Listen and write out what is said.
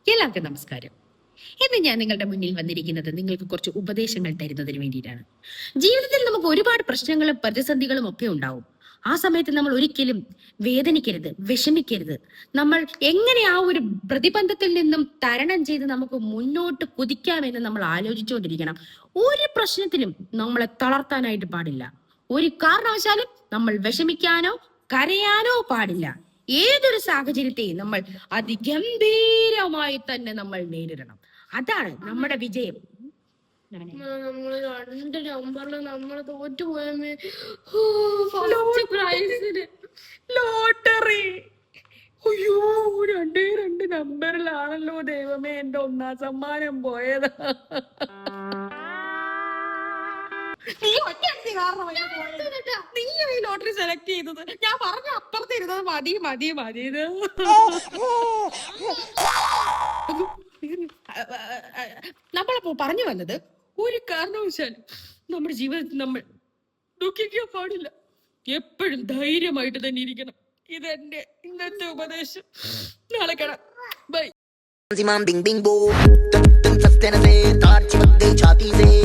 എല്ലാവർക്കും നമസ്കാരം. ഇന്ന് ഞാൻ നിങ്ങളുടെ മുന്നിൽ വന്നിരിക്കുന്നത് നിങ്ങൾക്ക് കുറച്ച് ഉപദേശങ്ങൾ തരുന്നതിന് വേണ്ടിയിട്ടാണ്. ജീവിതത്തിൽ നമുക്ക് ഒരുപാട് പ്രശ്നങ്ങളും പ്രതിസന്ധികളും ഒക്കെ ഉണ്ടാവും. ആ സമയത്ത് നമ്മൾ ഒരിക്കലും വേദനിക്കരുത്, വിഷമിക്കരുത്. നമ്മൾ എങ്ങനെ ആ ഒരു പ്രതിബന്ധത്തിൽ നിന്നും തരണം ചെയ്ത് നമുക്ക് മുന്നോട്ട് കുതിക്കാമെന്ന് നമ്മൾ ആലോചിച്ചുകൊണ്ടിരിക്കണം. ഒരു പ്രശ്നത്തിലും നമ്മളെ തളർത്താനായിട്ട് പാടില്ല. ഒരു കാരണവശാലും നമ്മൾ വിഷമിക്കാനോ കരയാനോ പാടില്ല. ഏതൊരു സാഹചര്യത്തെയും നമ്മൾ അതിഗംഭീരമായി തന്നെ നമ്മൾ നേരിടണം. അതാണ് നമ്മുടെ വിജയം. നമ്മള് രണ്ട് നമ്പറില് നമ്മള് തോറ്റുപോയമേ. ഫസ്റ്റ് പ്രൈസിന് ലോട്ടറി. അയ്യോ, രണ്ടേ രണ്ട് നമ്പറിലാണല്ലോ ദൈവമേ എന്റെ ഒന്നാം സമ്മാനം പോയത്. നീ ഒറ്റയടിക്ക് കാരണമായി പോയത്. നീ ഈ ലോട്ടറി സെലക്ട് ചെയ്തത്. ഞാൻ പറഞ്ഞ അപ്പുറത്ത് ഇരുന്നത് മതി മതി മതി. നമ്മളപ്പോ പറഞ്ഞു വന്നത്, ഒരു കാരണവശാലും നമ്മുടെ ജീവിതത്തിൽ നമ്മൾ ദുഃഖിക്കാൻ പാടില്ല. എപ്പോഴും ധൈര്യമായിട്ട് തന്നെ ഇരിക്കണം. ഇതെന്റെ ഇന്നത്തെ ഉപദേശം. നാളെ കാണാം. By. Bing bing boom, tum tum sastene se, tarchi badde chati se.